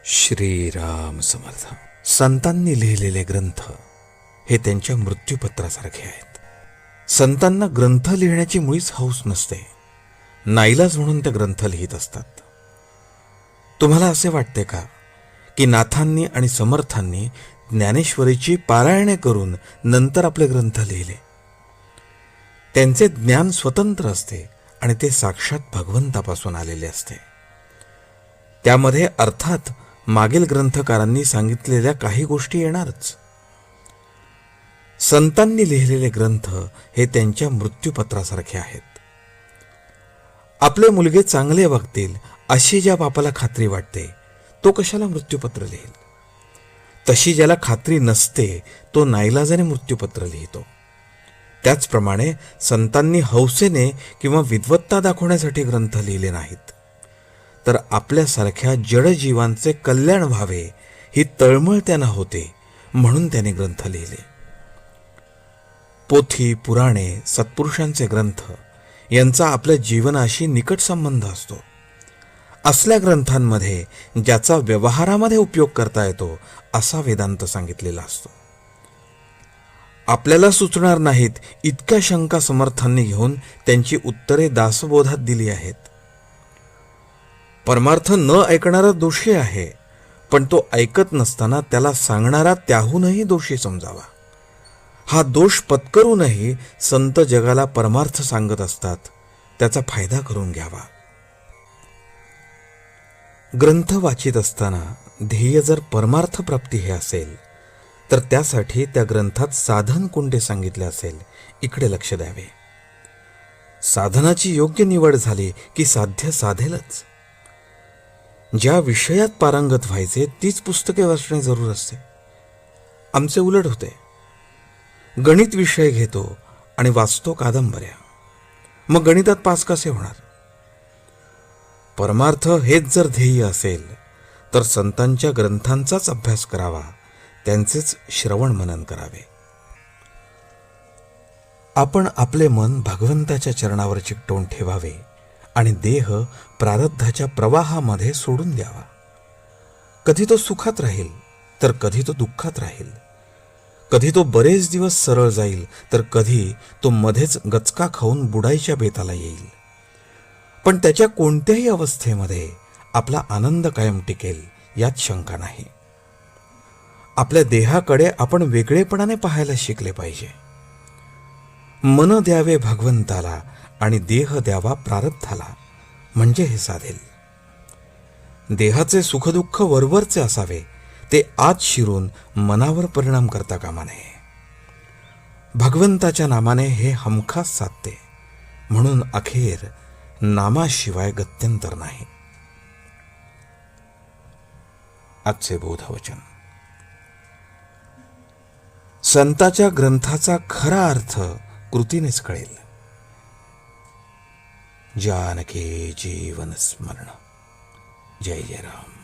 श्रीराम समर्थ. संतांनी लिहिलेले ग्रंथ हे त्यांच्या मृत्यूपत्रासारखे आहेत. संतांना ग्रंथ लिहिण्याची मुळीच हौस नसते. नाईलाज म्हणून ते ग्रंथ लिहित असतात. तुम्हाला असे वाटते का की नाथांनी आणि समर्थांनी ज्ञानेश्वरीची पारायणे करून नंतर आपले ग्रंथ लिहिले? त्यांचे ज्ञान स्वतंत्र असते आणि ते साक्षात भगवंतापासून आलेले असते. त्यामध्ये अर्थात मागील ग्रंथकारांनी सांगितलेल्या काही गोष्टी येणारच. संतांनी लिहिलेले ग्रंथ हे त्यांच्या मृत्यूपत्रासारखे आहेत. आपले मुलगे चांगले वागतील अशी ज्या बापाला खात्री वाटते तो कशाला मृत्यूपत्र लिहिल? तशी ज्याला खात्री नसते तो नाईलाजाने मृत्यूपत्र लिहितो. त्याचप्रमाणे संतांनी हौसेने किंवा विद्वत्ता दाखवण्यासाठी ग्रंथ लिहिले नाहीत, तर आपल्यासारख्या जडजीवांचे कल्याण व्हावे ही तळमळ त्यांना होते म्हणून त्यांनी ग्रंथ लिहिले. पोथी, पुराणे, सत्पुरुषांचे ग्रंथ यांचा आपल्या जीवनाशी निकट संबंध असतो. असल्या ग्रंथांमध्ये ज्याचा व्यवहारामध्ये उपयोग करता येतो असा वेदांत सांगितलेला असतो. आपल्याला सुचणार नाहीत इतक्या शंका समर्थांनी घेऊन त्यांची उत्तरे दासबोधात दिली आहेत. परमार्थ न ऐकणारा दोषी आहे, पण तो ऐकत नसताना त्याला सांगणारा त्याहूनही दोषी समजावा. हा दोष पत्करूनही संत जगाला परमार्थ सांगत असतात, त्याचा फायदा करून घ्यावा. ग्रंथ वाचित असताना ध्येय जर परमार्थ प्राप्ती हे असेल तर त्यासाठी त्या ग्रंथात साधन कोणते सांगितले असेल इकडे लक्ष द्यावे. साधनाची योग्य निवड झाली की साध्य साधेलच. ज्या विषयात पारंगत व्हायचे तीच पुस्तके वाचणे जरूर असते. आमचे उलट होते. गणित विषय घेतो आणि वाचतो कादंबऱ्या, मग गणितात पास कसे होणार? परमार्थ हेच जर ध्येय असेल तर संतांच्या ग्रंथांचाच अभ्यास करावा, त्यांचेच श्रवण मनन करावे. आपण आपले मन भगवंताच्या चरणावर चिकटवून ठेवावे आणि देह प्रारब्धाच्या प्रवाहामध्ये सोडून द्यावा. कधी तो सुखात राहील तर कधी तो दुःखात राहील. कधी तो बरेच दिवस सरळ जाईल तर कधी तो मध्येच गचका खाऊन बुडायच्या बेताला येईल. पण त्याच्या कोणत्याही अवस्थेमध्ये आपला आनंद कायम टिकेल यात शंका नाही. आपल्या देहाकडे आपण वेगळेपणाने पाहायला शिकले पाहिजे. मन द्यावे भगवंताला आणि देह द्यावा प्रारब्धाला, म्हणजे हे साधेल. देहाचे सुखदुःख वरवरचे असावे, ते आत शिरून मनावर परिणाम करता कामा नये. भगवंताच्या नामाने हे हमखास साधते, म्हणून अखेर नामाशिवाय गत्यंतर नाही. आजचे बोधवचन. संताच्या ग्रंथाचा खरा अर्थ कृतीनेच कळेल. जानकी जीवन स्मरण. जय जय राम.